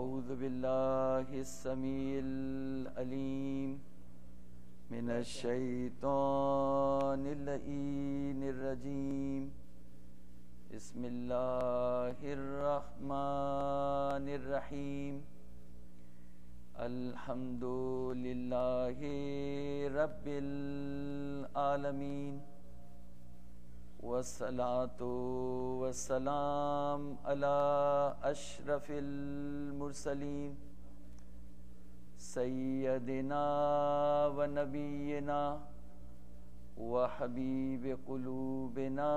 اعوذ باللہ السمیع العلیم من الشیطان اللعین الرجیم بسم اللہ الرحمن الرحیم الحمد للہ رب العالمین والصلاة والسلام علی اشرف المرسلین سیدنا و نبینا و حبیب قلوبنا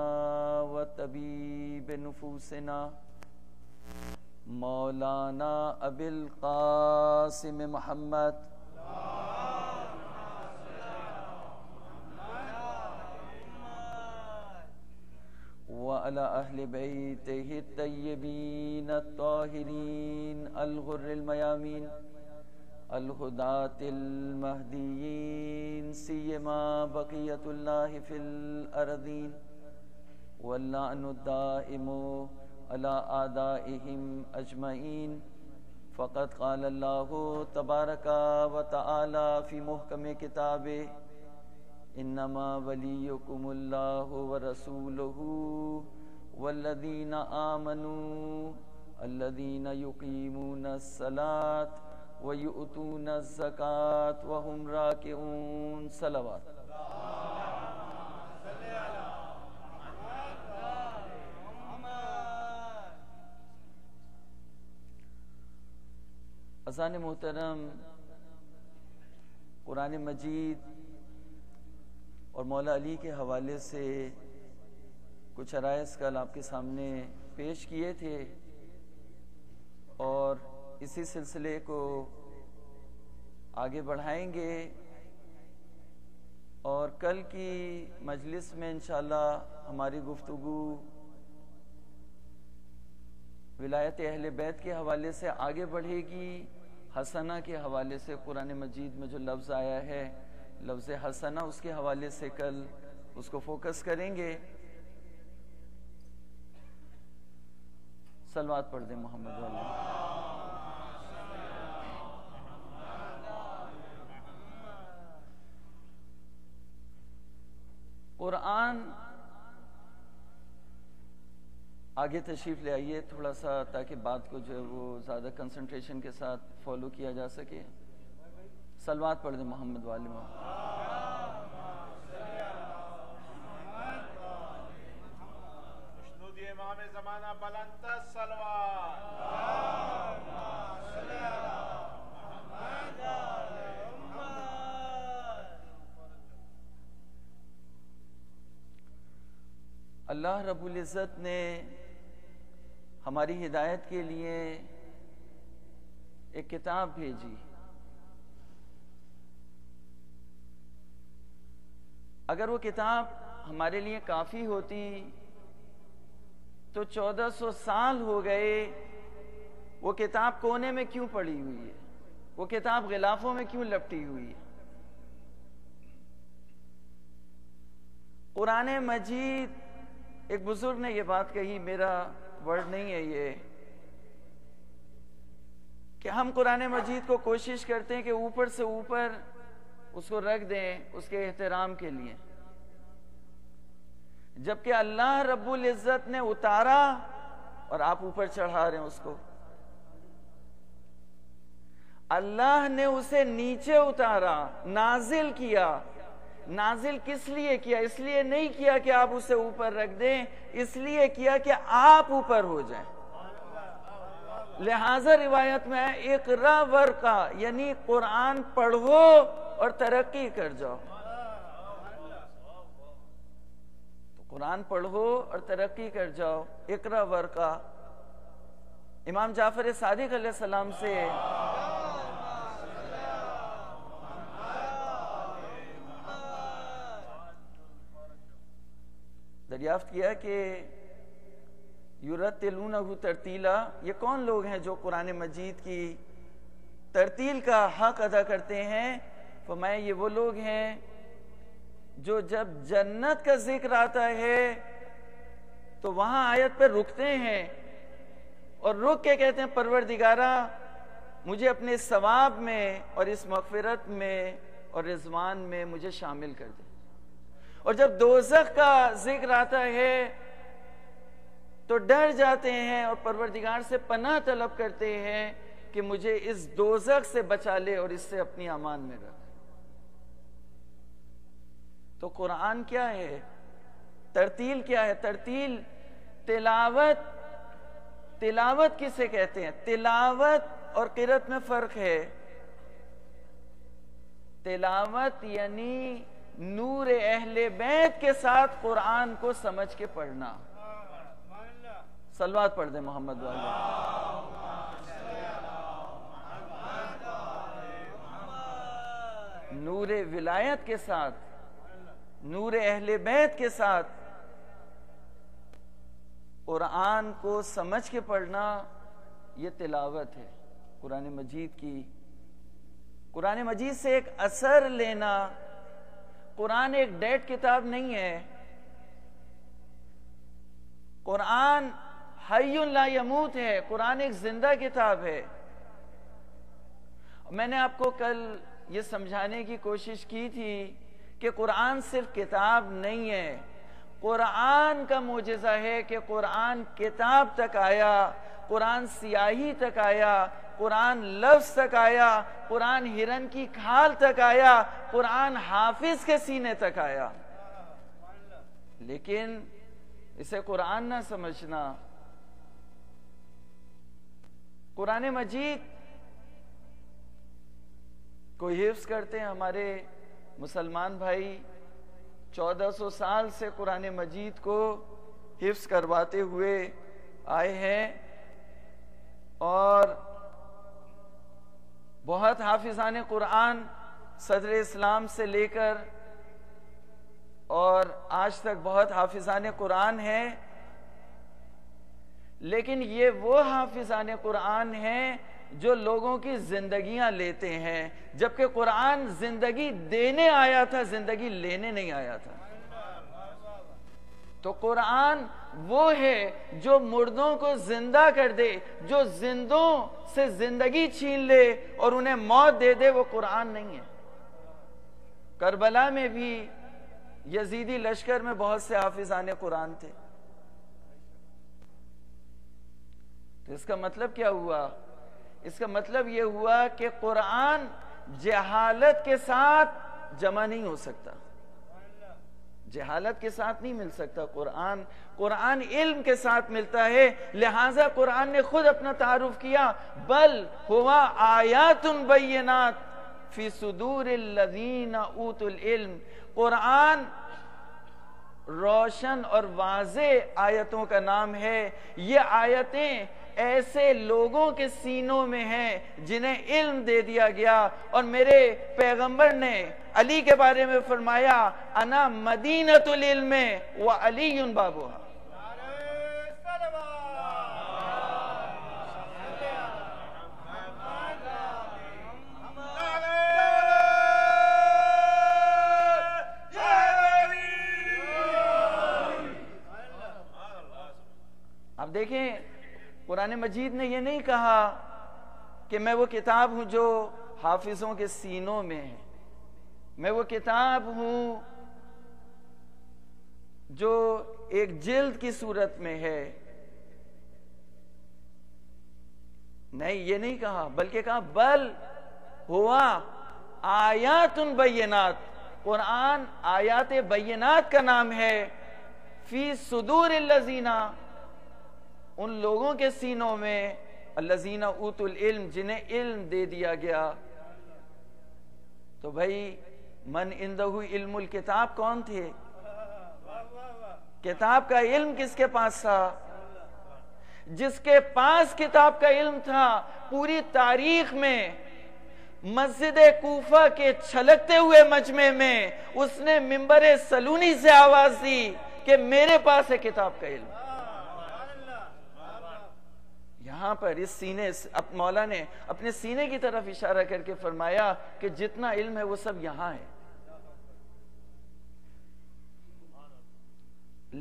و طبیب نفوسنا مولانا ابی القاسم محمد وعلى أهل بيته الطيبين الطاهرين الغر الميامين الهداة المهديين سيما بقية الله في الأرضين واللعن الدائم على أعدائهم أجمعين فقد قال الله تبارك وتعالى في محكم كتابه انما ولیکم اللہ ورسولہ والذین آمنوا الذین یقیمون الصلاة ویؤتون الزکاة وهم راکعون صلوات عزیزان محترم، قرآن مجید اور مولا علی کے حوالے سے کچھ عرائض کل آپ کے سامنے پیش کیے تھے، اور اسی سلسلے کو آگے بڑھائیں گے، اور کل کی مجلس میں انشاءاللہ ہماری گفتگو ولایت اہل بیت کے حوالے سے آگے بڑھے گی۔ حسنہ کے حوالے سے قرآن مجید میں جو لفظ آیا ہے، لفظ حسنہ، اس کے حوالے سے کل اس کو فوکس کریں گے۔ صلوات پڑھ دیں محمد والے۔ قرآن آگے تشریف لے آئیے تھوڑا سا، تاکہ بات کو جو ہے وہ زیادہ کنسنٹریشن کے ساتھ فالو کیا جا سکے۔ صلوات پڑھ دیں محمد والے۔ مشنود امام زمانہ بلند صلوات۔ اللہ رب العزت نے ہماری ہدایت کے لیے ایک کتاب بھیجی۔ اگر وہ کتاب ہمارے لیے کافی ہوتی تو 1400 سال ہو گئے وہ کتاب کونے میں کیوں پڑی ہوئی ہے؟ وہ کتاب غلافوں میں کیوں لپٹی ہوئی ہے؟ قرآن مجید، ایک بزرگ نے یہ بات کہی، میرا ورڈ نہیں ہے یہ، کہ ہم قرآن مجید کو کوشش کرتے ہیں کہ اوپر سے اوپر اس کو رکھ دیں اس کے احترام کے لیے، جبکہ اللہ رب العزت نے اتارا اور آپ اوپر چڑھا رہے ہیں اس کو۔ اللہ نے اسے نیچے اتارا، نازل کیا۔ نازل کس لیے کیا؟ اس لیے نہیں کیا کہ آپ اسے اوپر رکھ دیں، اس لیے کیا کہ آپ اوپر ہو جائیں۔ لہذا روایت میں ہے اقرا ورقا، یعنی قرآن پڑھو اور ترقی کر جاؤ۔ تو قرآن پڑھو اور ترقی کر جاؤ، اقرا ورقا۔ امام جعفر صادق علیہ السلام سے دریافت کیا کہ یرتلونہ ترتیلا، یہ کون لوگ ہیں جو قرآن مجید کی ترتیل کا حق ادا کرتے ہیں؟ فرمایا یہ وہ لوگ ہیں جو جب جنت کا ذکر آتا ہے تو وہاں آیت پر رکتے ہیں اور رک کے کہتے ہیں پروردگارا مجھے اپنے ثواب میں اور اس مغفرت میں اور رضوان میں مجھے شامل کر دے۔ اور جب دوزخ کا ذکر آتا ہے تو ڈر جاتے ہیں اور پروردگار سے پناہ طلب کرتے ہیں کہ مجھے اس دوزخ سے بچا لے اور اس سے اپنی امان میں رکھ۔ تو قرآن کیا ہے؟ ترتیل کیا ہے؟ ترتیل تلاوت کسے کہتے ہیں؟ تلاوت اور قرأت میں فرق ہے۔ تلاوت یعنی نور اہل بیت کے ساتھ قرآن کو سمجھ کے پڑھنا۔ صلوات پڑھ دیں محمد والے۔ نور ولایت کے ساتھ، نور اہل بیت کے ساتھ قرآن کو سمجھ کے پڑھنا، یہ تلاوت ہے قرآن مجید کی۔ قرآن مجید سے ایک اثر لینا۔ قرآن ایک ڈیڈ کتاب نہیں ہے۔ قرآن حی لا یموت ہے۔ قرآن ایک زندہ کتاب ہے۔ میں نے آپ کو کل یہ سمجھانے کی کوشش کی تھی کہ قرآن صرف کتاب نہیں ہے۔ قرآن کا معجزہ ہے کہ قرآن کتاب تک آیا، قرآن سیاہی تک آیا، قرآن لفظ تک آیا، قرآن ہرن کی کھال تک آیا، قرآن حافظ کے سینے تک آیا۔ لیکن اسے قرآن نہ سمجھنا۔ قرآن مجید کو حفظ کرتے ہیں ہمارے مسلمان بھائی، 1400 سال سے قرآن مجید کو حفظ کرواتے ہوئے آئے ہیں، اور بہت حافظان قرآن صدر اسلام سے لے کر اور آج تک بہت حافظان قرآن ہیں، لیکن یہ وہ حافظان قرآن ہیں جو لوگوں کی زندگیاں لیتے ہیں، جبکہ قرآن زندگی دینے آیا تھا، زندگی لینے نہیں آیا تھا۔ تو قرآن وہ ہے جو مردوں کو زندہ کر دے، جو زندوں سے زندگی چھین لے اور انہیں موت دے دے، وہ قرآن نہیں ہے۔ کربلا میں بھی یزیدی لشکر میں بہت سے حافظان قرآن تھے۔ تو اس کا مطلب کیا ہوا؟ اس کا مطلب یہ ہوا کہ قرآن جہالت کے ساتھ جمع نہیں ہو سکتا، جہالت کے ساتھ نہیں مل سکتا۔ قرآن علم کے ساتھ ملتا ہے، لہٰذا قرآن نے خود اپنا تعارف کیا، بل ہوا آیات بینات فی صدور الذین اوتوا العلم۔ قرآن روشن اور واضح آیتوں کا نام ہے۔ یہ آیتیں ایسے لوگوں کے سینوں میں ہیں جنہیں علم دے دیا گیا، اور میرے پیغمبر نے علی کے بارے میں فرمایا، انا مدینۃ العلم وعلی بابها۔ اب دیکھیں، قرآن مجید نے یہ نہیں کہا کہ میں وہ کتاب ہوں جو حافظوں کے سینوں میں ہے، میں وہ کتاب ہوں جو ایک جلد کی صورت میں ہے۔ نہیں، یہ نہیں کہا، بلکہ کہا بل ہوا آیات بینات۔ قرآن آیات بینات کا نام ہے، فی صدور الذین، ان لوگوں کے سینوں میں، الذین اوتوا العلم، جنہیں علم دے دیا گیا۔ تو بھائی من عنده علم الکتاب کون تھے؟ کتاب کا علم کس کے پاس تھا؟ جس کے پاس کتاب کا علم تھا، پوری تاریخ میں مسجد کوفہ کے چھلکتے ہوئے مجمع میں اس نے منبر سلونی سے آواز دی کہ میرے پاس ہے کتاب کا علم۔ یہاں پر اس سینے، مولا نے اپنے سینے کی طرف اشارہ کر کے فرمایا کہ جتنا علم ہے وہ سب یہاں ہے،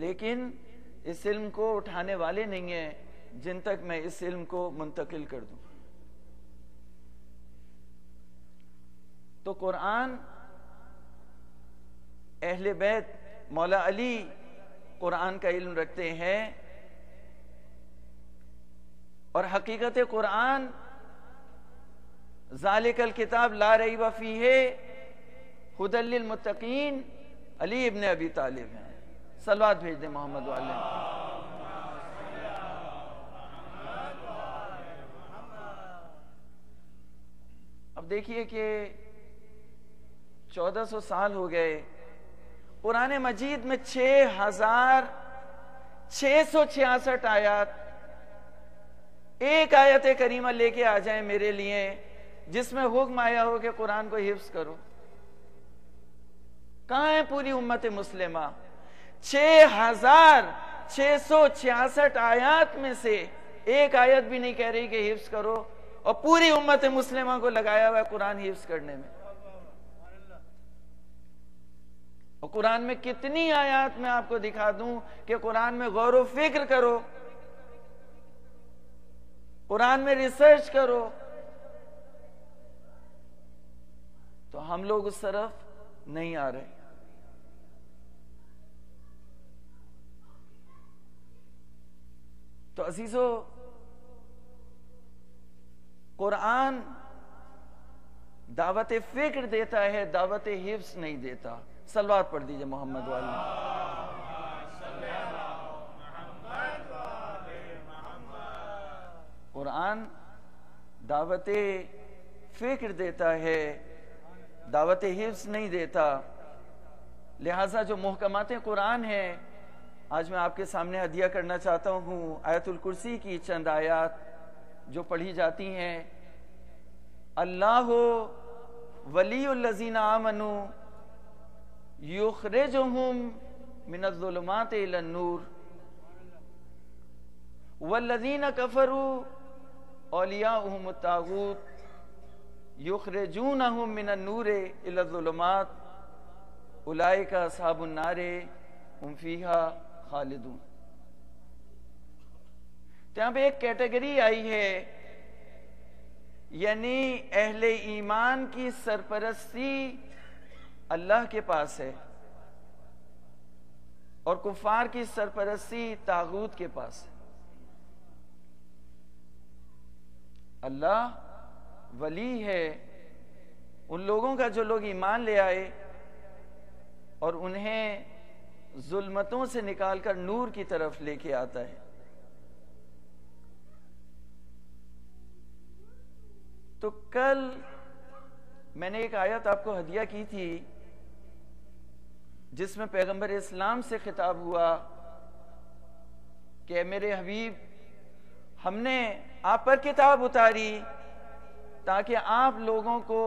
لیکن اس علم کو اٹھانے والے نہیں ہیں جن تک میں اس علم کو منتقل کر دوں۔ تو قرآن اہل بیت مولا علی قرآن کا علم رکھتے ہیں، اور حقیقت قرآن ذالک الکتاب لا ریب فیہ ھدی للمتقین علی ابن ابی طالب ہیں۔ صلوات بھیج دیں محمد والے۔ اب دیکھیے کہ 1400 سال ہو گئے، قرآن مجید میں 6666 آیات، ایک آیت کریمہ لے کے آ جائیں میرے لیے جس میں حکم آیا ہو کہ قرآن کو حفظ کرو۔ کہاں ہے پوری امت مسلمہ؟ 6666 آیات میں سے ایک آیت بھی نہیں کہہ رہی کہ حفظ کرو، اور پوری امت مسلمہ کو لگایا ہوا ہے قرآن حفظ کرنے میں۔ اور قرآن میں کتنی آیات میں آپ کو دکھا دوں کہ قرآن میں غور و فکر کرو، قرآن میں ریسرچ کرو، تو ہم لوگ اس طرف نہیں آ رہے۔ تو عزیزو، قرآن دعوت فکر دیتا ہے، دعوت حفظ نہیں دیتا۔ صلوات پڑھ دیجئے محمد والے۔ قرآن دعوت فکر دیتا ہے، دعوت حفظ نہیں دیتا۔ لہٰذا جو محکمات قرآن ہیں، آج میں آپ کے سامنے ہدیہ کرنا چاہتا ہوں آیت الکرسی کی چند آیات جو پڑھی جاتی ہیں۔ اللہ ولی الذین آمنوا یخرجہم من الظلمات الی النور والذین کفروا اولیاؤہم الطاغوت یخرجونہم من النور الی الظلمات اولئک اصحاب النار ہم فیہا خالدون۔ تو یہاں پہ ایک کیٹیگری آئی ہے، یعنی اہل ایمان کی سرپرستی اللہ کے پاس ہے، اور کفار کی سرپرستی طاغوت کے پاس ہے۔ اللہ ولی ہے ان لوگوں کا جو لوگ ایمان لے آئے اور انہیں ظلمتوں سے نکال کر نور کی طرف لے کے آتا ہے۔ تو کل میں نے ایک آیت آپ کو ہدیہ کی تھی جس میں پیغمبر اسلام سے خطاب ہوا کہ میرے حبیب، ہم نے آپ پر کتاب اتاری تاکہ آپ لوگوں کو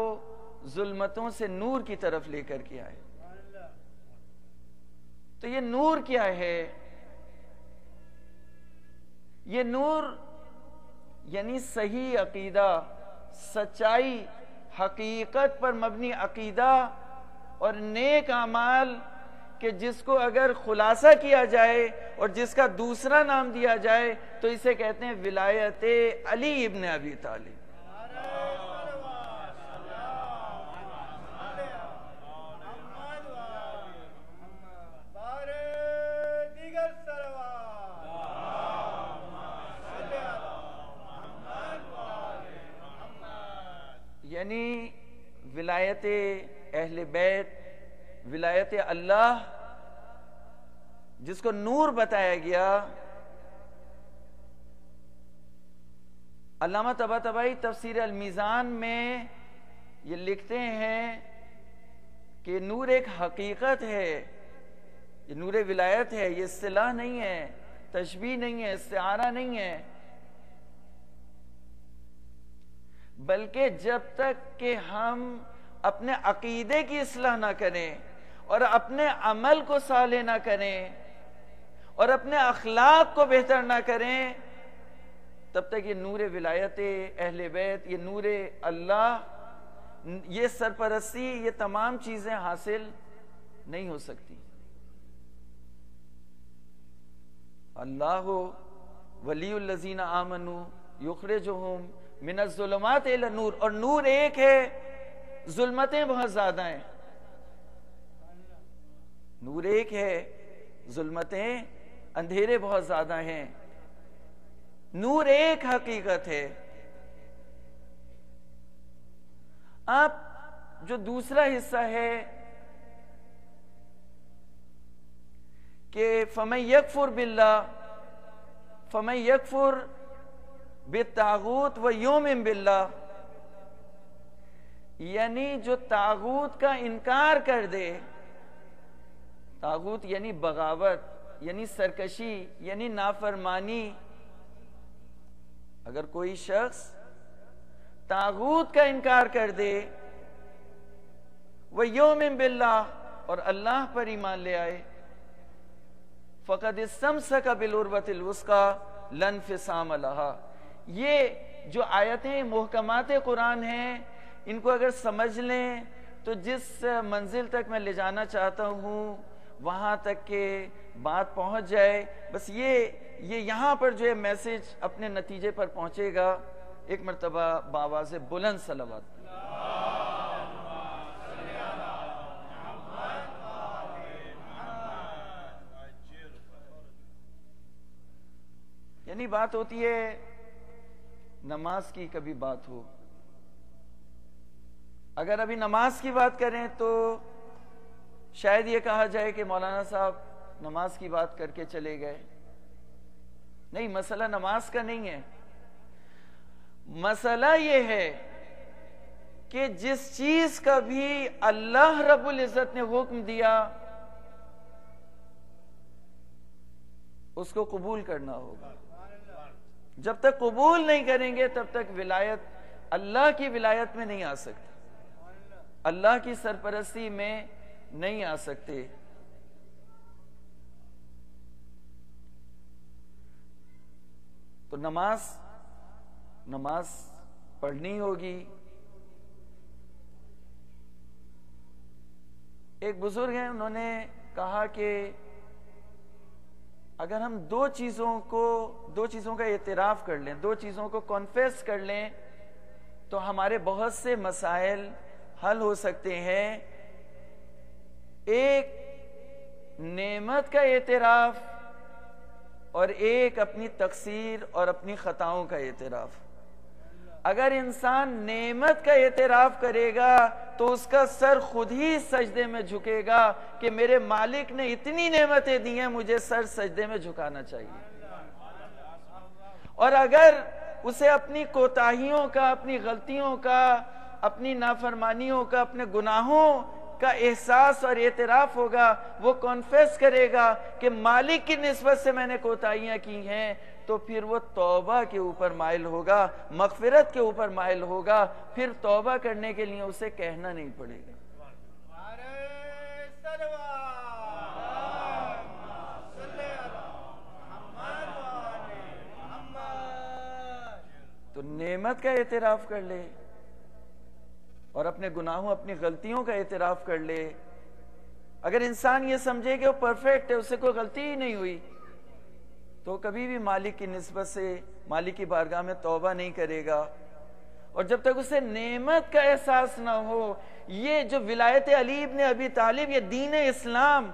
ظلمتوں سے نور کی طرف لے کر کے آئے۔ تو یہ نور کیا ہے؟ یہ نور یعنی صحیح عقیدہ، سچائی، حقیقت پر مبنی عقیدہ اور نیک اعمال، کہ جس کو اگر خلاصہ کیا جائے اور جس کا دوسرا نام دیا جائے تو اسے کہتے ہیں ولایت علی ابن ابی طالب۔ یعنی ولایت اہل بیت، ولایت اللہ، جس کو نور بتایا گیا۔ علامہ طباطبائی تفسیر المیزان میں یہ لکھتے ہیں کہ نور ایک حقیقت ہے، یہ نور ولایت ہے، یہ اصطلاح نہیں ہے، تشبیہ نہیں ہے، استعارہ نہیں ہے، بلکہ جب تک کہ ہم اپنے عقیدے کی اصلاح نہ کریں اور اپنے عمل کو صالح نہ کریں اور اپنے اخلاق کو بہتر نہ کریں، تب تک یہ نور ولایت اہل بیت، یہ نور اللہ، یہ سرپرستی، یہ تمام چیزیں حاصل نہیں ہو سکتی۔ اللہ ولی الذین آمنوا یخرجہم من الظلمات الی النور، اور نور ایک ہے ظلمتیں بہت زیادہ ہیں. نور ایک ہے، ظلمتیں اندھیرے بہت زیادہ ہیں. نور ایک حقیقت ہے. اب جو دوسرا حصہ ہے کہ فَمَن يَكْفُرْ بِاللَّهِ فَمَن يَكْفُرْ بِالطَّاغُوتِ وَيُؤْمِن بِاللَّهِ، یعنی جو طاغوت کا انکار کر دے. طاغوت یعنی بغاوت، یعنی سرکشی، یعنی نافرمانی. اگر کوئی شخص طاغوت کا انکار کر دے، وَيُؤْمِن بِاللَّهِ، اور اللہ پر ایمان لے آئے، فَقَدِ اسْتَمْسَكَ بِالْعُرْوَةِ الْوُثْقَىٰ لَا انفصام لَهَا. یہ جو آیتیں محکمات قرآن ہیں، ان کو اگر سمجھ لیں تو جس منزل تک میں لے جانا چاہتا ہوں وہاں تک کہ بات پہنچ جائے. بس یہ یہاں پر جو ہے میسج اپنے نتیجے پر پہنچے گا. ایک مرتبہ بآواز بلند صلوات. یعنی بات ہوتی ہے نماز کی، کبھی بات ہو، اگر ابھی نماز کی بات کریں تو شاید یہ کہا جائے کہ مولانا صاحب نماز کی بات کر کے چلے گئے. نہیں، مسئلہ نماز کا نہیں ہے. مسئلہ یہ ہے کہ جس چیز کا بھی اللہ رب العزت نے حکم دیا اس کو قبول کرنا ہوگا. جب تک قبول نہیں کریں گے تب تک ولایت، اللہ کی ولایت میں نہیں آ سکتے، اللہ کی سرپرستی میں نہیں آ سکتے. تو نماز پڑھنی ہوگی. ایک بزرگ ہیں، انہوں نے کہا کہ اگر ہم دو چیزوں کا اعتراف کر لیں، دو چیزوں کو کنفیس کر لیں تو ہمارے بہت سے مسائل حل ہو سکتے ہیں. ایک نعمت کا اعتراف اور ایک اپنی تقصیر اور اپنی خطاؤں کا اعتراف. اگر انسان نعمت کا اعتراف کرے گا تو اس کا سر خود ہی سجدے میں جھکے گا کہ میرے مالک نے اتنی نعمتیں دی ہیں، مجھے سر سجدے میں جھکانا چاہیے. اور اگر اسے اپنی کوتاہیوں کا، اپنی غلطیوں کا، اپنی نافرمانیوں کا، اپنے گناہوں کا احساس اور اعتراف ہوگا، وہ کنفیس کرے گا کہ مالک کی نسبت سے میں نے کوتاہیاں کی ہیں، تو پھر وہ توبہ کے اوپر مائل ہوگا، مغفرت کے اوپر مائل ہوگا. پھر توبہ کرنے کے لیے اسے کہنا نہیں پڑے گا. تو نعمت کا اعتراف کر لے اور اپنے گناہوں، اپنی غلطیوں کا اعتراف کر لے. اگر انسان یہ سمجھے کہ وہ پرفیکٹ ہے، اس سے کوئی غلطی ہی نہیں ہوئی، تو کبھی بھی مالک کی نسبت سے، مالک کی بارگاہ میں توبہ نہیں کرے گا. اور جب تک اسے نعمت کا احساس نہ ہو، یہ جو ولایت علی ابن ابی طالب، یہ دین اسلام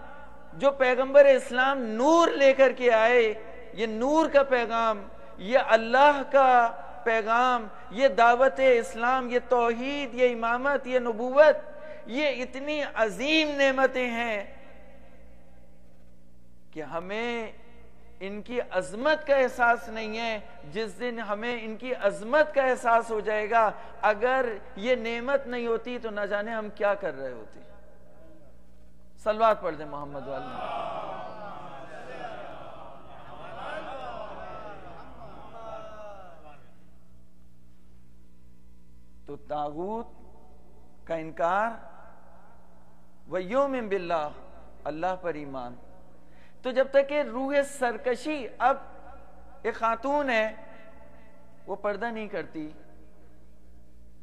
جو پیغمبر اسلام نور لے کر کے آئے، یہ نور کا پیغام، یہ اللہ کا پیغام، یہ دعوت اسلام، یہ توحید، یہ امامت، یہ نبوت، یہ اتنی عظیم نعمتیں ہیں کہ ہمیں ان کی عظمت کا احساس نہیں ہے. جس دن ہمیں ان کی عظمت کا احساس ہو جائے گا، اگر یہ نعمت نہیں ہوتی تو نہ جانے ہم کیا کر رہے ہوتے. صلوات پڑھ دیں محمد والے. تو طاغوت کا انکار، وَيُؤْمِن بِاللَّهِ، اللہ پر ایمان. تو جب تک کہ روح سرکشی، اب ایک خاتون ہے وہ پردہ نہیں کرتی،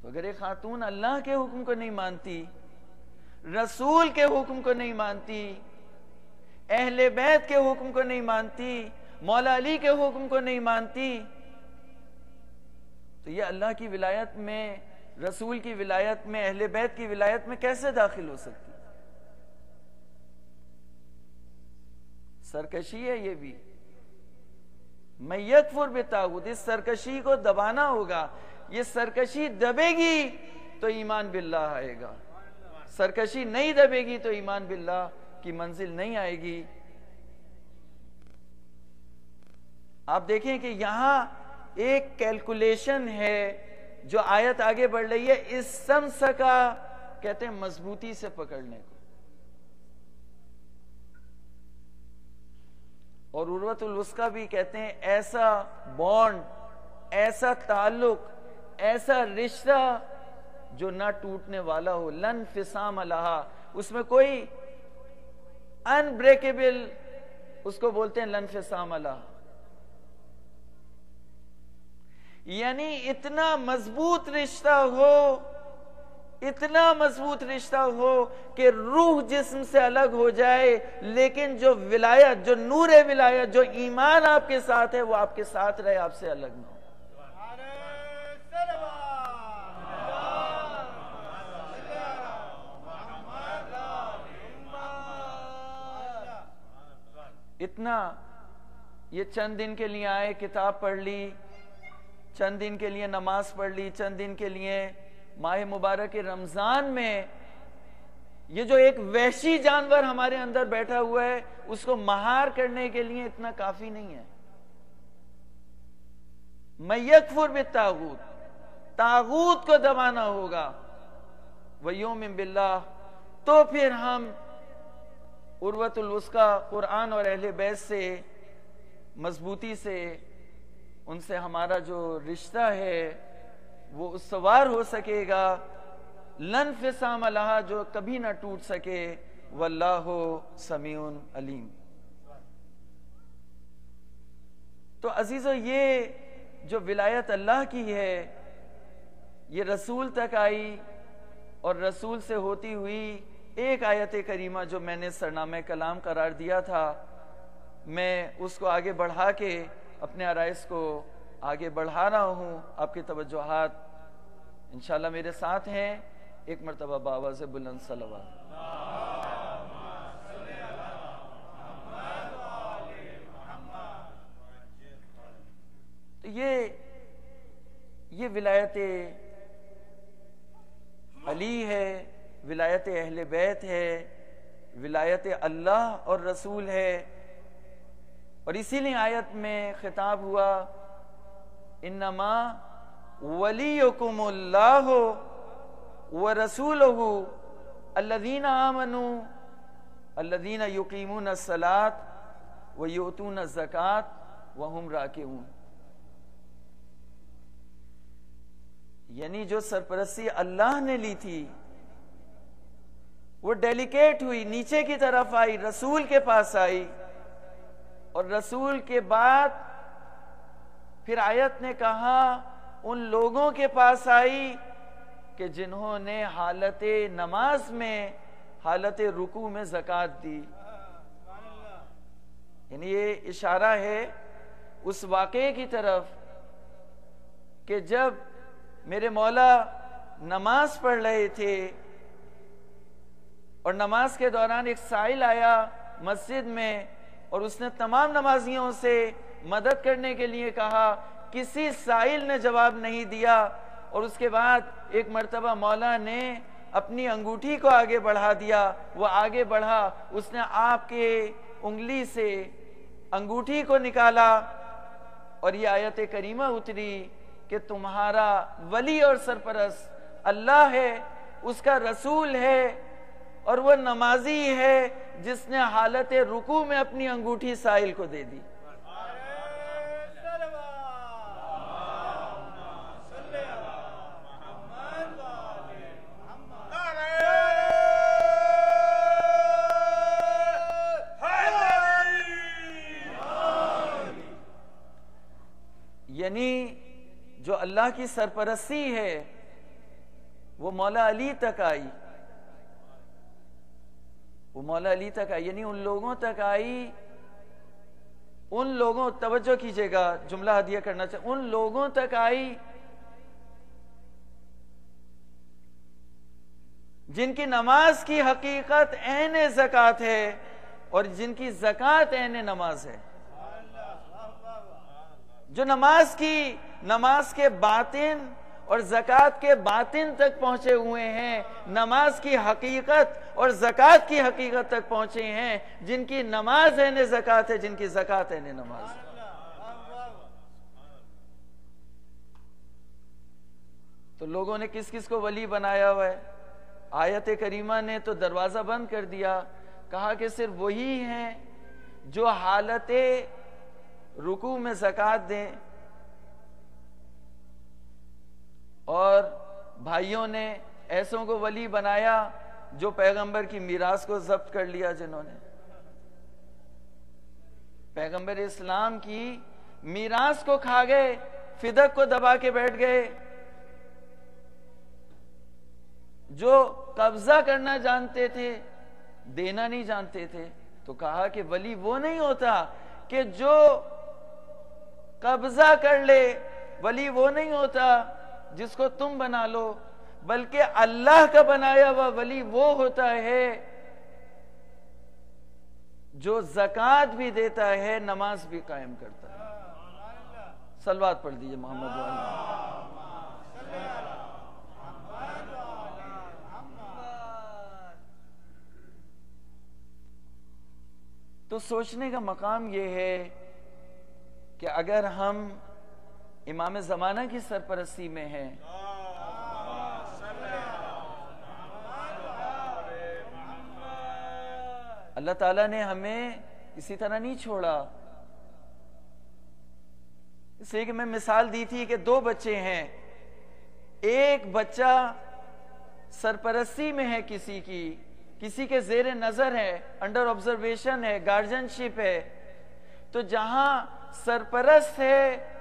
تو اگر ایک خاتون اللہ کے حکم کو نہیں مانتی، رسول کے حکم کو نہیں مانتی، اہل بیت کے حکم کو نہیں مانتی، مولا علی کے حکم کو نہیں مانتی، تو یہ اللہ کی ولایت میں رسول کی ولایت میں، اہل بیت کی ولایت میں کیسے داخل ہو سکتی؟ سرکشی ہے یہ بھی. میں یکفر بالطاغوت، اس سرکشی کو دبانا ہوگا. یہ سرکشی دبے گی تو ایمان باللہ آئے گا، سرکشی نہیں دبے گی تو ایمان باللہ کی منزل نہیں آئے گی. آپ دیکھیں کہ یہاں ایک کیلکولیشن ہے جو آیت آگے بڑھ رہی ہے، اس سمس کا کہتے ہیں مضبوطی سے پکڑنے کو. اور عروۃ الوثقی بھی کہتے ہیں ایسا بانڈ، ایسا تعلق، ایسا رشتہ جو نہ ٹوٹنے والا ہو. لن فسام لہا، اس میں کوئی انبریکیبل، اس کو بولتے ہیں لن فسام لہا. یعنی اتنا مضبوط رشتہ ہو، اتنا مضبوط رشتہ ہو کہ روح جسم سے الگ ہو جائے، لیکن جو ولایت، جو نور ولایت، جو ایمان آپ کے ساتھ ہے وہ آپ کے ساتھ رہے، آپ سے الگ نہ ہو. اتنا یہ چند دن کے لیے آئے، کتاب پڑھ لی، چند دن کے لیے نماز پڑھ لی، چند دن کے لیے ماہ مبارک رمضان میں یہ جو ایک وحشی جانور ہمارے اندر بیٹھا ہوا ہے اس کو مہار کرنے کے لیے اتنا کافی نہیں ہے. میں یکفر بالطاغوت، طاغوت کو دبانا ہوگا. وَيُؤْمِن بِاللَّهِ، تو پھر ہم عروۃ الوثقی قرآن اور اہل بیت سے مضبوطی سے، ان سے ہمارا جو رشتہ ہے وہ استوار ہو سکے گا. لن فسام لہا، جو کبھی نہ ٹوٹ سکے. واللہ سمیع علیم. تو عزیزو، یہ جو ولایت اللہ کی ہے یہ رسول تک آئی، اور رسول سے ہوتی ہوئی ایک آیت کریمہ جو میں نے سرنامہ کلام قرار دیا تھا، میں اس کو آگے بڑھا کے اپنے عرائض کو آگے بڑھا رہا ہوں. آپ کی توجہات انشاءاللہ میرے ساتھ ہیں. ایک مرتبہ بآواز بلند صلوات. تو یہ ولایت علی ہے، ولایت اہل بیت ہے، ولایت اللہ اور رسول ہے. اور اسی لیے آیت میں خطاب ہوا انما ولیکم اللہ ورسولہ الذین آمنوا الذین یقیمون الصلاۃ ویؤتون الزکاۃ وہم راکعون. یعنی جو سرپرستی اللہ نے لی تھی وہ ڈیلیکیٹ ہوئی، نیچے کی طرف آئی، رسول کے پاس آئی. اور رسول کے بعد پھر آیت نے کہا ان لوگوں کے پاس آئی کہ جنہوں نے حالت نماز میں، حالت رکوع میں زکوٰۃ دی. یعنی یہ اشارہ ہے اس واقعے کی طرف کہ جب میرے مولا نماز پڑھ رہے تھے اور نماز کے دوران ایک سائل آیا مسجد میں اور اس نے تمام نمازیوں سے مدد کرنے کے لیے کہا. کسی سائل نے جواب نہیں دیا. اور اس کے بعد ایک مرتبہ مولا نے اپنی انگوٹھی کو آگے بڑھا دیا. وہ آگے بڑھا، اس نے آپ کے انگلی سے انگوٹھی کو نکالا اور یہ آیت کریمہ اتری کہ تمہارا ولی اور سرپرست اللہ ہے، اس کا رسول ہے، اور وہ نمازی ہے جس نے حالت رکوع میں اپنی انگوٹھی سائل کو دے دی. یعنی جو اللہ کی سرپرستی ہے وہ مولا علی تک آئی، وہ مولا علی تک آئی. یعنی ان لوگوں تک آئی، ان لوگوں، توجہ کیجئے گا، جملہ ہدیہ کرنا چاہیے، ان لوگوں تک آئی جن کی نماز کی حقیقت عین زکوٰۃ ہے اور جن کی زکوٰۃ عین نماز ہے. جو نماز کے باطن اور زکوٰۃ کے باطن تک پہنچے ہوئے ہیں، نماز کی حقیقت اور زکوٰۃ کی حقیقت تک پہنچے ہیں، جن کی نماز عین زکوٰۃ ہے، جن کی زکوٰۃ عین نماز ہے. تو لوگوں نے کس کس کو ولی بنایا ہوا ہے؟ آیت کریمہ نے تو دروازہ بند کر دیا، کہا کہ صرف وہی ہیں جو حالت رکوع میں زکوٰۃ دیں. اور بھائیوں نے ایسوں کو ولی بنایا جو پیغمبر کی میراث کو ضبط کر لیا، جنہوں نے پیغمبر اسلام کی میراث کو کھا گئے، فدق کو دبا کے بیٹھ گئے. جو قبضہ کرنا جانتے تھے، دینا نہیں جانتے تھے. تو کہا کہ ولی وہ نہیں ہوتا کہ جو قبضہ کر لے، ولی وہ نہیں ہوتا جس کو تم بنا لو، بلکہ اللہ کا بنایا ہوا ولی وہ ہوتا ہے جو زکوٰۃ بھی دیتا ہے، نماز بھی قائم کرتا ہے. صلوات پڑھ دیجئے محمد والا. تو سوچنے کا مقام یہ ہے کہ اگر ہم امام زمانہ کی سرپرستی میں ہیں، اللہ تعالیٰ نے ہمیں اسی طرح نہیں چھوڑا. اس لیے کہ میں مثال دی تھی کہ 2 بچے ہیں، ایک بچہ سرپرستی میں ہے کسی کے زیر نظر ہے، انڈر آبزرویشن ہے، گارجن شپ ہے. تو جہاں سرپرست ہے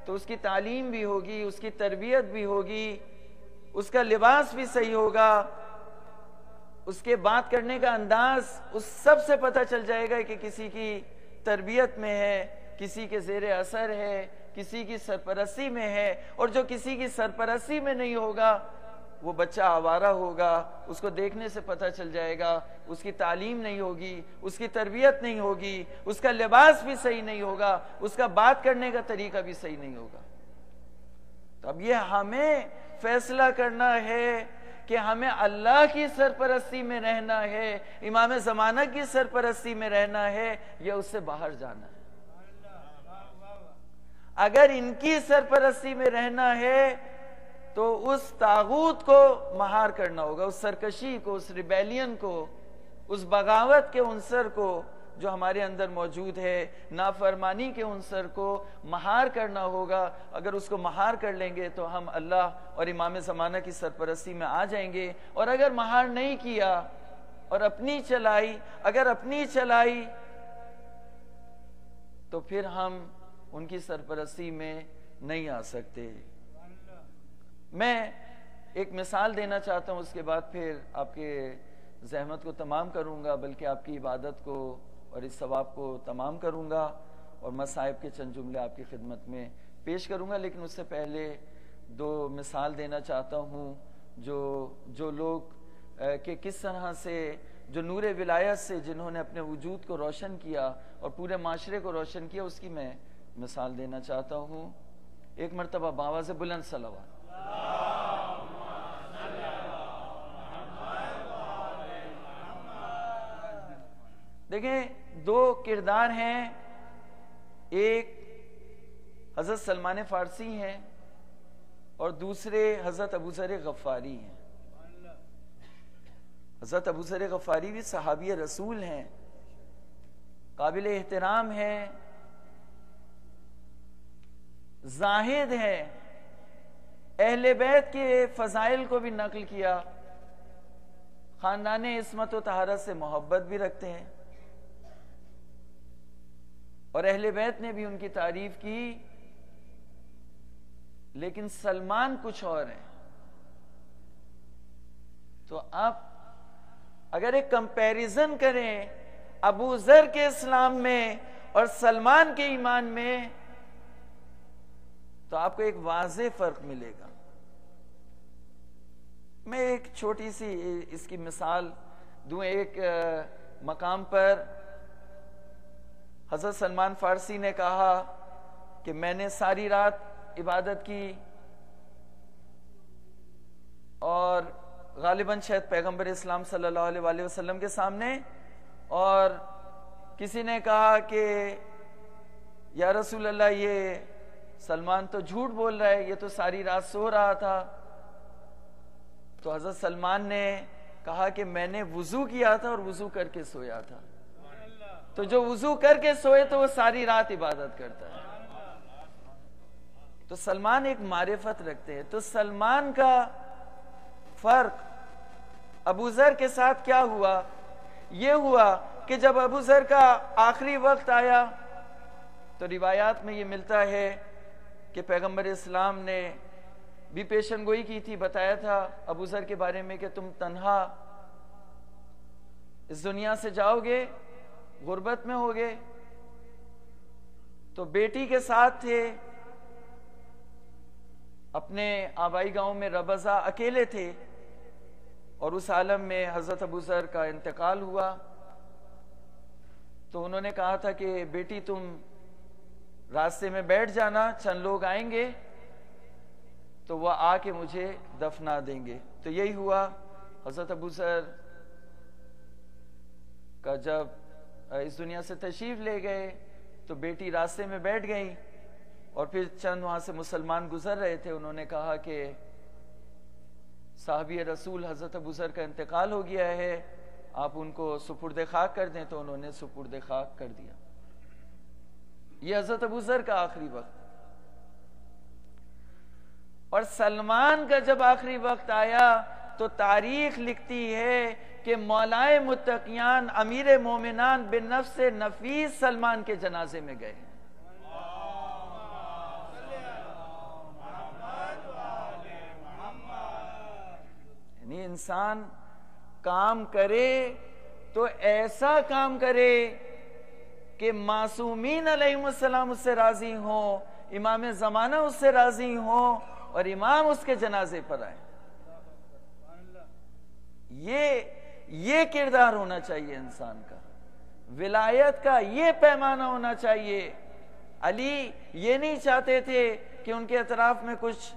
تو اس کی تعلیم بھی ہوگی، اس کی تربیت بھی ہوگی، اس کا لباس بھی صحیح ہوگا، اس کے بات کرنے کا انداز اس سب سے پتہ چل جائے گا کہ کسی کی تربیت میں ہے، کسی کے زیر اثر ہے، کسی کی سرپرستی میں ہے. اور جو کسی کی سرپرستی میں نہیں ہوگا وہ بچہ آوارہ ہوگا. اس کو دیکھنے سے پتہ چل جائے گا اس کی تعلیم نہیں ہوگی، اس کی تربیت نہیں ہوگی، اس کا لباس بھی صحیح نہیں ہوگا، اس کا بات کرنے کا طریقہ بھی صحیح نہیں ہوگا. تو اب یہ ہمیں فیصلہ کرنا ہے کہ ہمیں اللہ کی سرپرستی میں رہنا ہے، امام زمانہ کی سرپرستی میں رہنا ہے، یا اس سے باہر جانا ہے. اگر ان کی سرپرستی میں رہنا ہے تو اس طاغوت کو مہار کرنا ہوگا، اس سرکشی کو، اس ریبیلین کو، اس بغاوت کے عنصر کو جو ہمارے اندر موجود ہے، نافرمانی کے عنصر کو مہار کرنا ہوگا. اگر اس کو مہار کر لیں گے تو ہم اللہ اور امام زمانہ کی سرپرستی میں آ جائیں گے. اور اگر مہار نہیں کیا اور اپنی چلائی تو پھر ہم ان کی سرپرستی میں نہیں آ سکتے. میں ایک مثال دینا چاہتا ہوں، اس کے بعد پھر آپ کے زحمت کو تمام کروں گا، بلکہ آپ کی عبادت کو اور اس ثواب کو تمام کروں گا، اور مصائب کے چند جملے آپ کی خدمت میں پیش کروں گا. لیکن اس سے پہلے 2 مثال دینا چاہتا ہوں جو لوگ کہ کس طرح سے جو نور ولایت سے جنہوں نے اپنے وجود کو روشن کیا اور پورے معاشرے کو روشن کیا، اس کی میں مثال دینا چاہتا ہوں. ایک مرتبہ باواز بلند صلوات. دیکھیں 2 کردار ہیں، ایک حضرت سلمان فارسی ہیں اور دوسرے حضرت ابو ذر غفاری ہیں. حضرت ابو ذر غفاری بھی صحابی رسول ہیں، قابل احترام ہیں، زاہد ہیں، اہل بیت کے فضائل کو بھی نقل کیا، خاندان عصمت و طہارت سے محبت بھی رکھتے ہیں، اور اہل بیت نے بھی ان کی تعریف کی. لیکن سلمان کچھ اور ہیں. تو آپ اگر ایک کمپیریزن کریں ابو ذر کے اسلام میں اور سلمان کے ایمان میں تو آپ کو ایک واضح فرق ملے گا. میں ایک چھوٹی سی اس کی مثال دوں. ایک مقام پر حضرت سلمان فارسی نے کہا کہ میں نے ساری رات عبادت کی اور غالباً شاید پیغمبر اسلام صلی اللہ علیہ وآلہ وسلم کے سامنے, اور کسی نے کہا کہ یا رسول اللہ یہ سلمان تو جھوٹ بول رہا ہے, یہ تو ساری رات سو رہا تھا. تو حضرت سلمان نے کہا کہ میں نے وضو کیا تھا اور وضو کر کے سویا تھا. تو جو وضو کر کے سوئے تو وہ ساری رات عبادت کرتا ہے. تو سلمان ایک معرفت رکھتے ہیں. تو سلمان کا فرق ابو ذر کے ساتھ کیا ہوا؟ یہ ہوا کہ جب ابو ذر کا آخری وقت آیا تو روایات میں یہ ملتا ہے کہ پیغمبر اسلام نے بھی پیشن گوئی کی تھی, بتایا تھا ابو ذر کے بارے میں کہ تم تنہا اس دنیا سے جاؤ گے, غربت میں ہوگے. تو بیٹی کے ساتھ تھے, اپنے آبائی گاؤں میں ربضہ اکیلے تھے, اور اس عالم میں حضرت ابو ذر کا انتقال ہوا. تو انہوں نے کہا تھا کہ بیٹی تم راستے میں بیٹھ جانا, چند لوگ آئیں گے تو وہ آ کے مجھے دفنا دیں گے. تو یہی ہوا. حضرت ابو ذر کا جب اس دنیا سے تشریف لے گئے تو بیٹی راستے میں بیٹھ گئی, اور پھر چند وہاں سے مسلمان گزر رہے تھے. انہوں نے کہا کہ صحابی رسول حضرت ابو ذر کا انتقال ہو گیا ہے, آپ ان کو سپرد خاک کر دیں. تو انہوں نے سپرد خاک کر دیا. یہ حضرت ابو ذر کا آخری وقت. اور سلمان کا جب آخری وقت آیا تو تاریخ لکھتی ہے کہ مولائے متقیان امیر مومنان بن نفس نفیس سلمان کے جنازے میں گئے. یعنی انسان کام کرے تو ایسا کام کرے کہ معصومین علیہم السلام اس سے راضی ہوں, امام زمانہ اس سے راضی ہوں, اور امام اس کے جنازے پر آئے. یہ کردار ہونا چاہیے انسان کا, ولایت کا یہ پیمانہ ہونا چاہیے. علی یہ نہیں چاہتے تھے کہ ان کے اطراف میں کچھ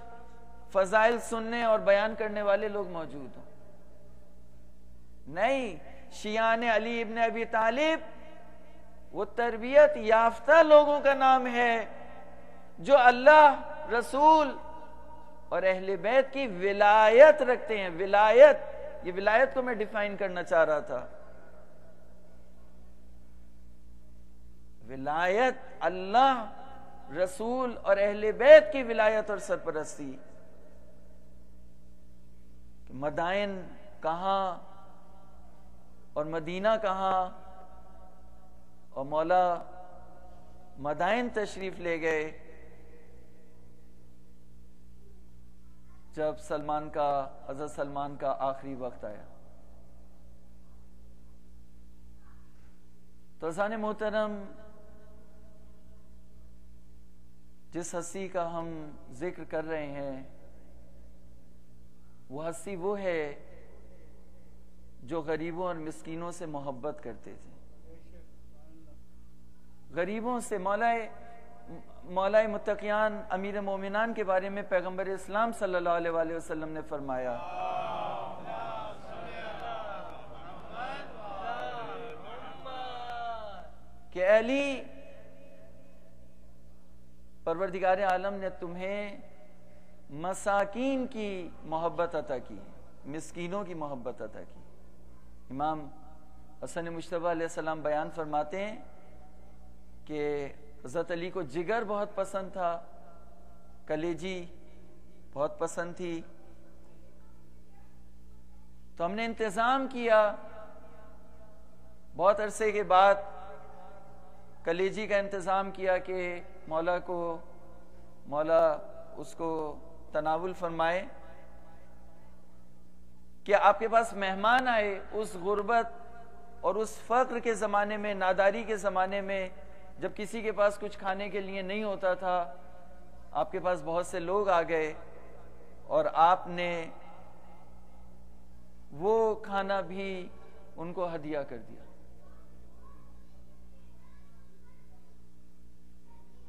فضائل سننے اور بیان کرنے والے لوگ موجود ہوں. نہیں, شیعان علی ابن ابی طالب وہ تربیت یافتہ لوگوں کا نام ہے جو اللہ, رسول اور اہل بیت کی ولایت رکھتے ہیں. یہ ولایت کو میں ڈیفائن کرنا چاہ رہا تھا. ولایت اللہ, رسول اور اہل بیت کی ولایت اور سرپرستی. مدائن کہاں اور مدینہ کہاں, اور مولا مدائن تشریف لے گئے جب حضرت سلمان کا آخری وقت آیا. تو عزیزان محترم, جس ہستی کا ہم ذکر کر رہے ہیں وہ ہستی وہ ہے جو غریبوں اور مسکینوں سے محبت کرتے تھے. غریبوں سے. مولائے متقیان امیر مومنان کے بارے میں پیغمبر اسلام صلی اللہ علیہ وآلہ وسلم نے فرمایا کہ علی, پروردگار عالم نے تمہیں مساکین کی محبت عطا کی, مسکینوں کی محبت عطا کی. امام حسن مجتبی علیہ السلام بیان فرماتے ہیں کہ حضرت علی کو جگر بہت پسند تھا, کلیجی بہت پسند تھی. تو ہم نے انتظام کیا, بہت عرصے کے بعد کلیجی کا انتظام کیا کہ مولا اس کو تناول فرمائے کہ آپ کے پاس مہمان آئے. اس غربت اور اس فقر کے زمانے میں, ناداری کے زمانے میں, جب کسی کے پاس کچھ کھانے کے لیے نہیں ہوتا تھا, آپ کے پاس بہت سے لوگ آ گئے اور آپ نے وہ کھانا بھی ان کو ہدیہ کر دیا۔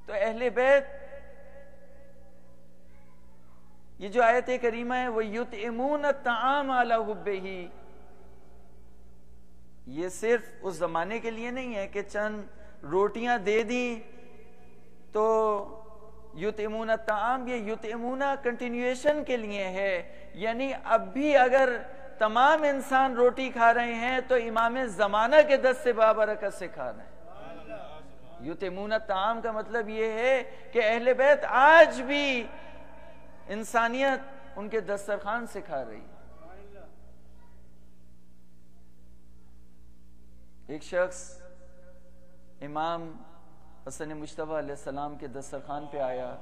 تو اہل بیت، یہ جو آیت کریمہ ہے وہ یطعمون الطعام علی حبہ، یہ صرف اس زمانے کے لیے نہیں ہے کہ چند روٹیاں دے دیں تو یطعمون الطعام، یہ یطعمون کنٹینیویشن کے لیے ہے، یعنی اب بھی اگر تمام انسان روٹی کھا رہے ہیں تو امام زمانہ کے دست سے بابرکت سے کھا رہے ہیں۔ یطعمون الطعام کا مطلب یہ ہے کہ اہل بیت آج بھی انسانیت ان کے دسترخوان سے کھا رہی ہے۔ ایک شخص امام حسن مجتبیٰ علیہ السلام کے دسترخوان پہ آیا،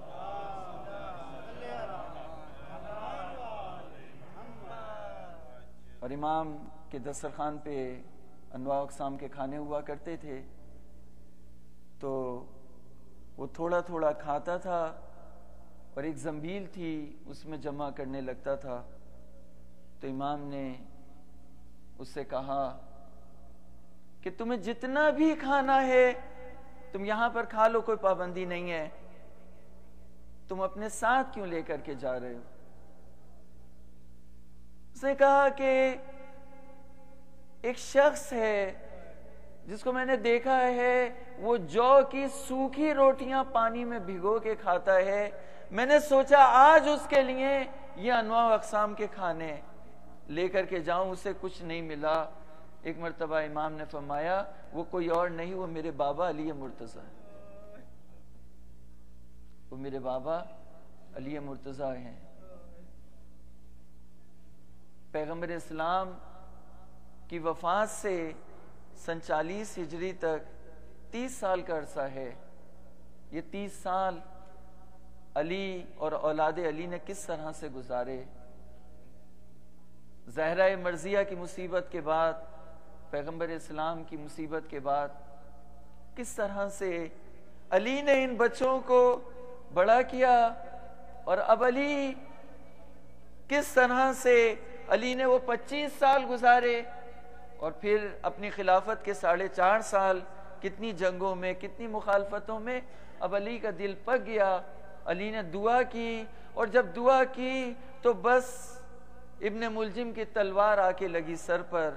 اور امام کے دسترخوان پہ انواع اقسام کے کھانے ہوا کرتے تھے، تو وہ تھوڑا تھوڑا کھاتا تھا اور ایک زنبیل تھی اس میں جمع کرنے لگتا تھا۔ تو امام نے اس سے کہا کہ تمہیں جتنا بھی کھانا ہے تم یہاں پر کھا لو، کوئی پابندی نہیں ہے، تم اپنے ساتھ کیوں لے کر کے جا رہے ہو؟ اس نے کہا کہ ایک شخص ہے جس کو میں نے دیکھا ہے وہ جو کی سوکھی روٹیاں پانی میں بھگو کے کھاتا ہے، میں نے سوچا آج اس کے لیے یہ انواع و اقسام کے کھانے لے کر کے جاؤں، اسے کچھ نہیں ملا۔ ایک مرتبہ امام نے فرمایا وہ کوئی اور نہیں، وہ میرے بابا علی مرتضی ہے، وہ میرے بابا علی مرتضی ہیں۔ پیغمبر اسلام کی وفات سے سن 40 ہجری تک 30 سال کا عرصہ ہے۔ یہ 30 سال علی اور اولاد علی نے کس طرح سے گزارے؟ زہرہ مرضیہ کی مصیبت کے بعد، پیغمبر اسلام کی مصیبت کے بعد کس طرح سے علی نے ان بچوں کو بڑا کیا، اور اب علی کس طرح سے علی نے وہ 25 سال گزارے، اور پھر اپنی خلافت کے 4.5 سال کتنی جنگوں میں، کتنی مخالفتوں میں۔ اب علی کا دل پک گیا، علی نے دعا کی، اور جب دعا کی تو بس ابن ملجم کی تلوار آ کے لگی سر پر،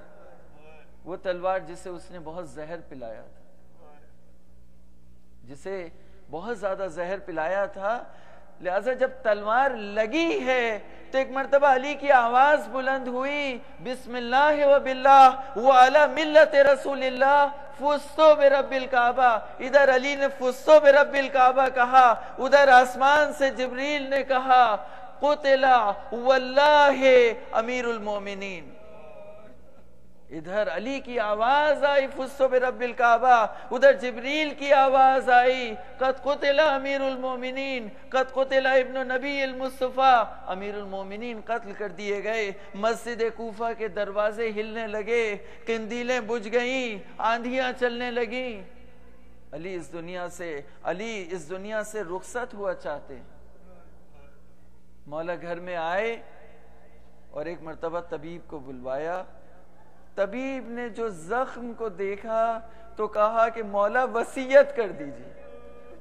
وہ تلوار جسے اس نے بہت زہر پلایا تھا، جسے بہت زیادہ زہر پلایا تھا۔ لہذا جب تلوار لگی ہے تو ایک مرتبہ علی کی آواز بلند ہوئی، بسم اللہ و باللہ و علی ملت رسول اللہ فزتو برب الکعبہ۔ ادھر علی نے فزتو برب الکعبہ کہا، ادھر آسمان سے جبریل نے کہا قتل واللہ امیر المومنین۔ ادھر علی کی آواز آئی فزتو برب الکعبہ، ادھر جبریل کی آواز آئی قد قتل امیر المومنین، قد قتل ابن نبی المصطفیٰ، امیر المومنین قتل کر دیے گئے۔ مسجد کوفہ کے دروازے ہلنے لگے، قندیلیں بجھ گئیں، آندھیاں چلنے لگیں۔ علی اس دنیا سے رخصت ہوا چاہتے۔ مولا گھر میں آئے اور ایک مرتبہ طبیب کو بلوایا۔ طبیب نے جو زخم کو دیکھا تو کہا کہ مولا وصیت کر دیجئے،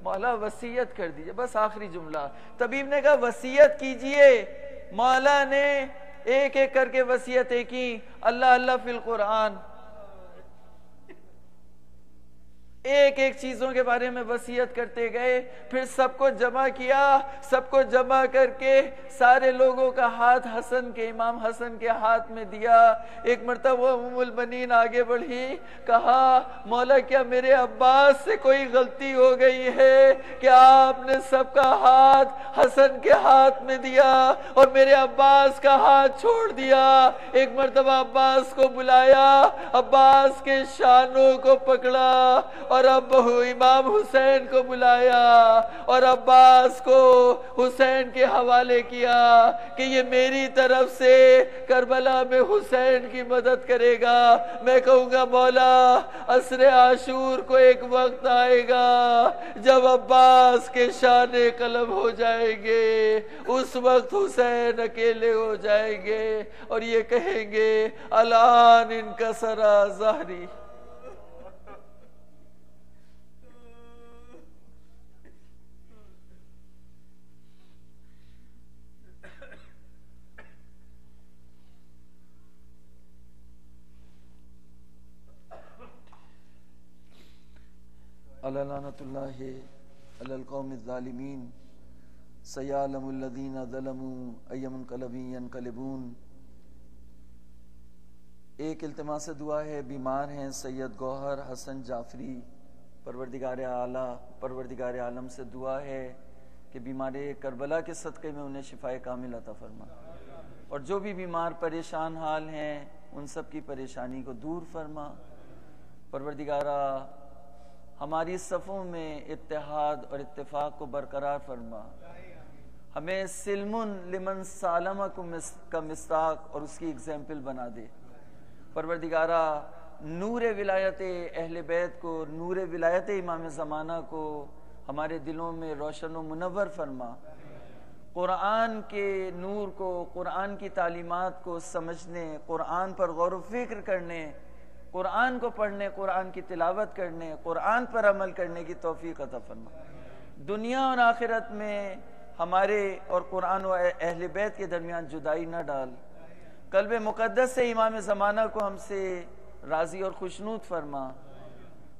مولا وصیت کر دیجئے، بس آخری جملہ۔ طبیب نے کہا وصیت کیجئے۔ مولا نے ایک ایک کر کے وصیتیں کی، اللہ اللہ فی القرآن، ایک ایک چیزوں کے بارے میں وصیت کرتے گئے، پھر سب کو جمع کیا، سب کو جمع کر کے سارے لوگوں کا ہاتھ امام حسن کے ہاتھ میں دیا۔ ایک مرتبہ ام البنین آگے بڑھی، کہا مولا کیا میرے عباس سے کوئی غلطی ہو گئی ہے کہ آپ نے سب کا ہاتھ حسن کے ہاتھ میں دیا اور میرے عباس کا ہاتھ چھوڑ دیا؟ ایک مرتبہ عباس کو بلایا، عباس کے شانوں کو پکڑا اور اب امام حسین کو بلایا اور عباس کو حسین کے حوالے کیا کہ یہ میری طرف سے کربلا میں حسین کی مدد کرے گا. میں کہوں گا مولا عصر عاشور کو ایک وقت آئے گا جب عباس کے شان قلم ہو جائیں گے, اس وقت حسین اکیلے ہو جائیں گے اور یہ کہیں گے الان انکسر ظہری. علی لعنت اللہ علی القوم الظالمین سیعلم الذین ظلموا ای منقلب ینقلبون. ایک التماس دعا ہے, بیمار ہیں سید گوہر حسن جعفری. پروردگار اعلیٰ پروردگار عالم سے دعا ہے کہ بیمار کربلا کے صدقے میں انہیں شفائے کامل عطا فرما, اور جو بھی بیمار پریشان حال ہیں ان سب کی پریشانی کو دور فرما. پروردگارہ ہماری صفوں میں اتحاد اور اتفاق کو برقرار فرما. ہمیں سلم لمن سالم کا مصداق اور اس کی ایگزامپل بنا دے. پروردگارہ نور ولایت اہل بیت کو, نور ولایت امام زمانہ کو ہمارے دلوں میں روشن و منور فرما. قرآن کے نور کو, قرآن کی تعلیمات کو سمجھنے, قرآن پر غور و فکر کرنے, قرآن کو پڑھنے, قرآن کی تلاوت کرنے, قرآن پر عمل کرنے کی توفیق عطا فرما. دنیا اور آخرت میں ہمارے اور قرآن و اہل بیت کے درمیان جدائی نہ ڈال. قلب مقدس سے امام زمانہ کو ہم سے راضی اور خوشنود فرما.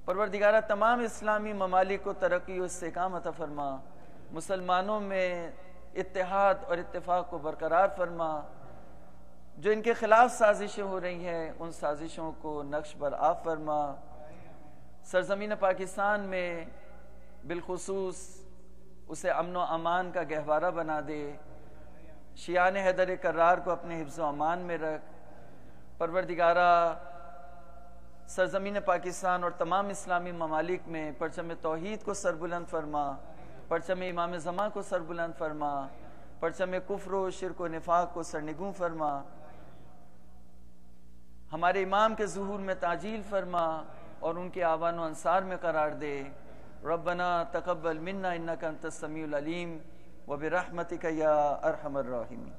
پروردگارہ تمام اسلامی ممالک کو ترقی و استحکام عطا فرما. مسلمانوں میں اتحاد اور اتفاق کو برقرار فرما. جو ان کے خلاف سازشیں ہو رہی ہیں ان سازشوں کو نقش بر آب فرما. سرزمین پاکستان میں بالخصوص اسے امن و امان کا گہوارہ بنا دے. شیعان حیدر کرار کو اپنے حفظ و امان میں رکھ. پروردگارہ سرزمین پاکستان اور تمام اسلامی ممالک میں پرچم توحید کو سربلند فرما, پرچم امام زمان کو سربلند فرما, پرچم کفر و شرک و نفاق کو سرنگوں فرما. ہمارے امام کے ظہور میں تعجیل فرما اور ان کے آوان و انصار میں قرار دے. ربنا تقبل منا انک انت السمیع العلیم وبرحمتک یا ارحم الراحمین.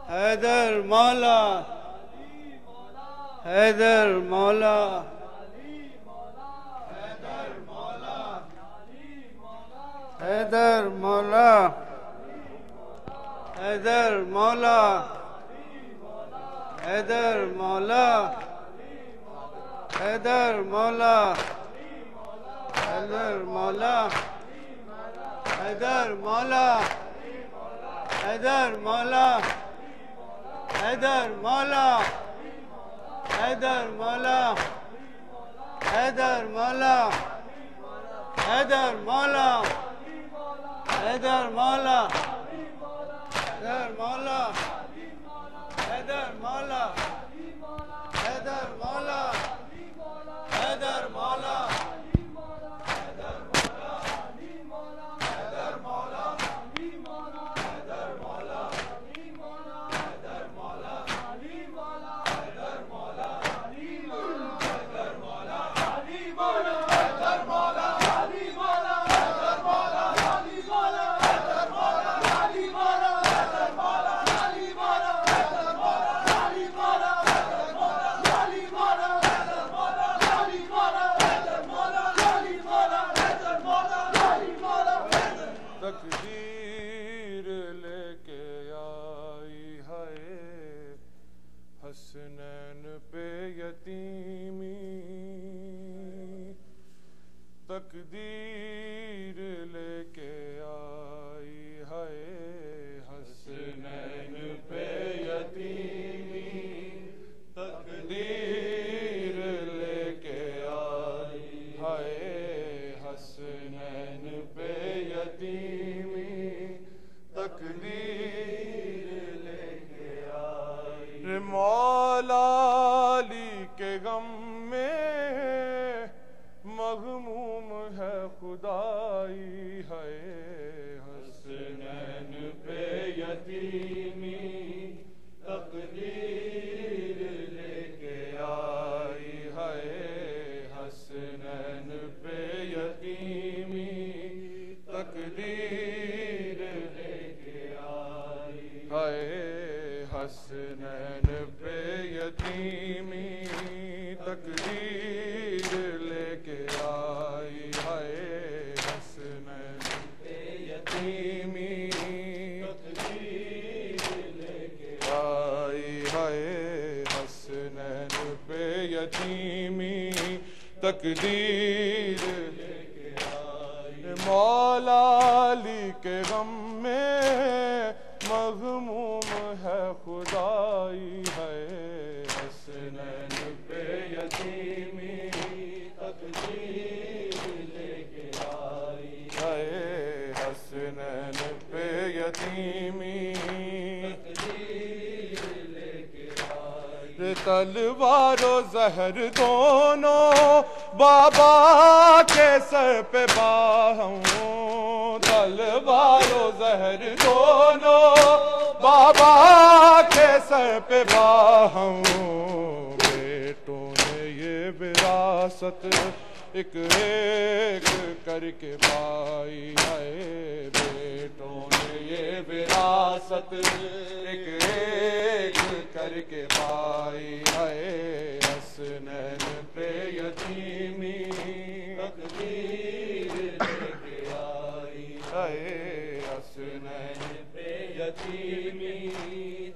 حیدر مولا حیدر مولا حیدر مولا حیدر مولا حیدر مولا حیدر مولا حیدر مولا حیدر مولا حیدر مولا حیدر مولا حیدر مولا حیدر مولا حیدر مولا حیدر مولا حیدر مولا حیدر مولا حیدر تقدیر لے کے آئی ہے حسنین پہ یتیمی تقدیر لے کے آئی ہے حسنین پہ یتیمی تقدیر لے کے آئی مولا علی کے غم میں مغموم ہے خدائی ہے حسنین پہ یتیمی تقدیر لے کے آئی ہے حسنین پہ یتیمی تقدیر لے کے آئی ہے حسنین پہ یتیمی تقدیر لے کے آئی ہے حسنین پہ یتیمی تقدیر لے کے آئی ہے حسنین پہ یتیمی تقدیر لے کے آئی مولا علی کے غم میں مغموم ہے خدائی ہے حسنین پہ یتیمی تقدیر لے کے آئی ہے حسنین پہ یتیمی تقدیر لے کے آئی تلوار و زہر دونوں بابا کے سر پہ باہم تلوار و زہر دونوں بابا کے سر پہ باہم بیٹوں نے یہ وراثت ایک ایک کر کے پائی ہے بیٹوں نے یہ وراثت ایک ایک کر کے پائی ہے حسنین پہ یتیمی تقدیر لے کے آئی ہے حسنین پہ یتیمی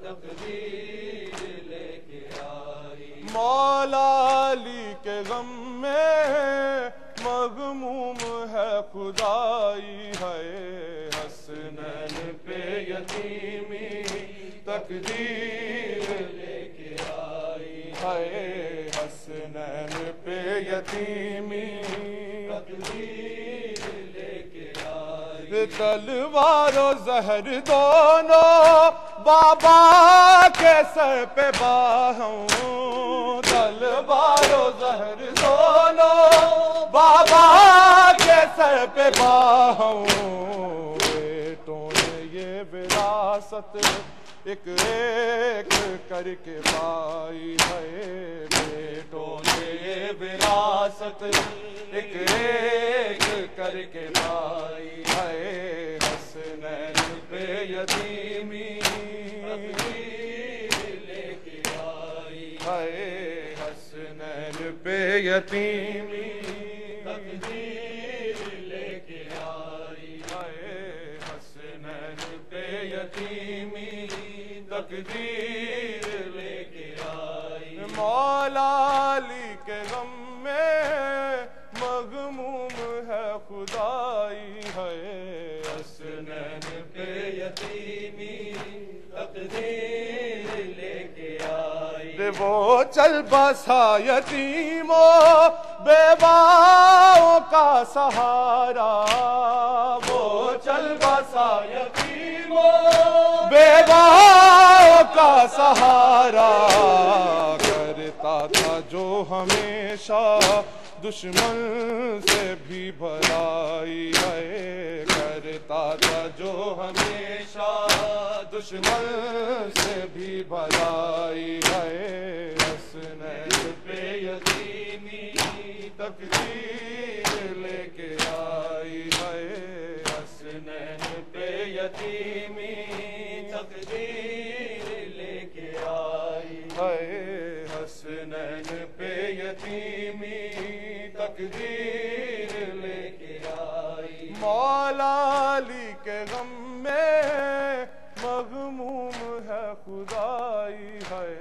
تقدیر لے کے آئی مولا علی کے غم میں مغموم ہے خدائی ہے حسنین پہ یتیمی تقدیر لے کے آئی ہے حسنین پہ یتیمی تقدیر لے کے آئی تلوار و زہر دونوں بابا کے سر پہ باہم تلوار و زہر دونوں بابا کے سر پہ باہم بیٹوں نے یہ وراثت ایک ایک کر کے پائی ہے بیٹوں نے یہ وراثت ایک ایک کر کے پائی ہے حسنین پہ یتیمی تقدیر لے کے آئی ہے حسنین پہ یتیمی تقدیر لے کے آئی ہے حسنین پہ یتیمی تقدیر لے کے آئی مولا علی کے غم میں مغموم ہے خدائی ہے حسنین پہ یتیمی تقدیر لے کے آئی وہ چل بسا یتیموں بیواؤں کا سہارا وہ چل بسا یتیموں بیواؤں کا سہارا کرتا تھا جو ہمیشہ دشمن سے بھی بھلائی ہے کرتا تھا جو ہمیشہ دشمن سے بھی بھلائی ہے حسنین پہ یتیمی تقدیر لے کے آئی ہے حسنین پہ یتیمی تقدیر لے کے آئی ہے حسنین پہ یتیمی تقدیر لے کے آئی مولا علی کے غم میں مغموم ہے خدائی ہے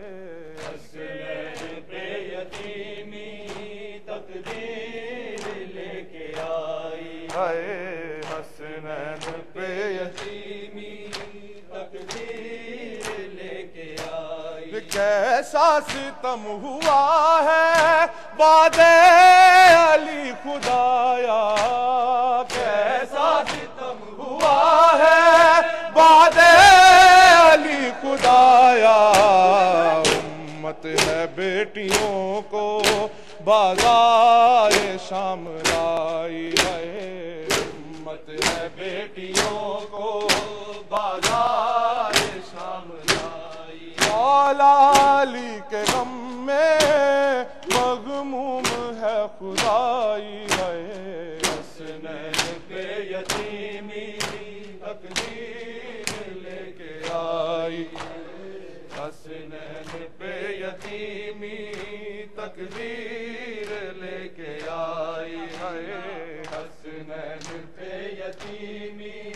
حسنین پہ یتیمی تقدیر لے کے آئی ہے حسنین پہ یتیمی تقدیر لے کے آئی کیسا ستم ہوا ہے بعد علی خدایا کیسا ستم ہوا ہے بعد علی خدایا امت ہے بیٹیوں کو بازار شام لائی ہے امت ہے بیٹیوں کو بازار شام لائی مولا علی کے غم میں مغموم ہے خدائی ہے حسنین پہ یتیمی تقدیر لے کے آئی حسنین پہ یتیمی تقدیر لے کے آئی ہے حسنین پہ یتیمی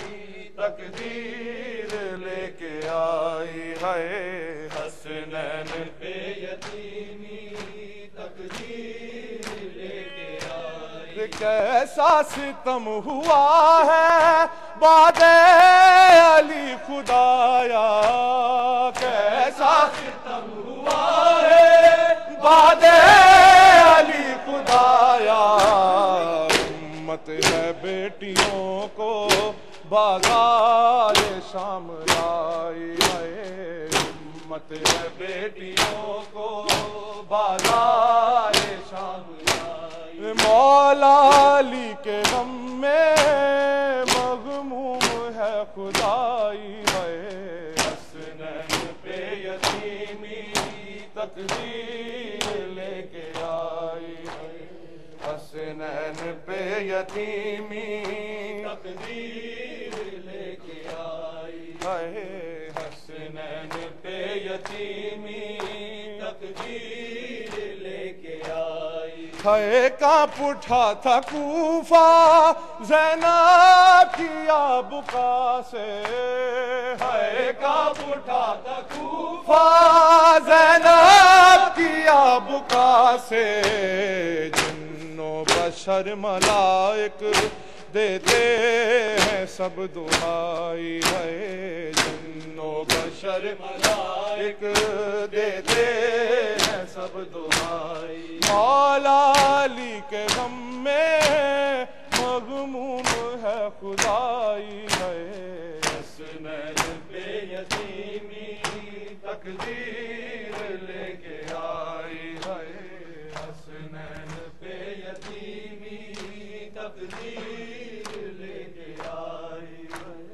تقدیر لے کے آئی ہے حسنین پہ یتیمی تقدیر لے کے آئی کیسا ستم ہوا ہے بعد علی خدایا کیسا ستم ہوا ہے بعد علی خدایا امت ہے بیٹیوں کو بازار شام لائی ہے امت ہے بیٹیوں کو بازار شام لائی مولا علی کے غم میں مغموم ہے خدائی ہے حسنین پہ یتیمی تقدیر لے کے آئی حسنین پہ یتیمی تقدیر لے کے آئی ہے حسنین پہ یتیمی تقدیر لے کے آئی ہے کانپ اٹھا تھا کوفہ زینب کی آبکا سے ہے کانپ اٹھا تھا کوفہ زینب کی آبکا سے جنوں بشر ملائک دیتے ہیں سب دعائی ہے جنوں بشر ملائک دیتے ہیں سب دعائی مولا علی کے غم میں مغموم ہے خدائی ہے حسنین پہ یتیمی تقدیر لے کے آئی ہے حسنین پہ یتیمی تقدیر لے کے آئی ہے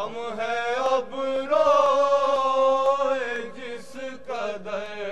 غم ہے اب روئے جس قدر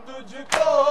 تجھ کو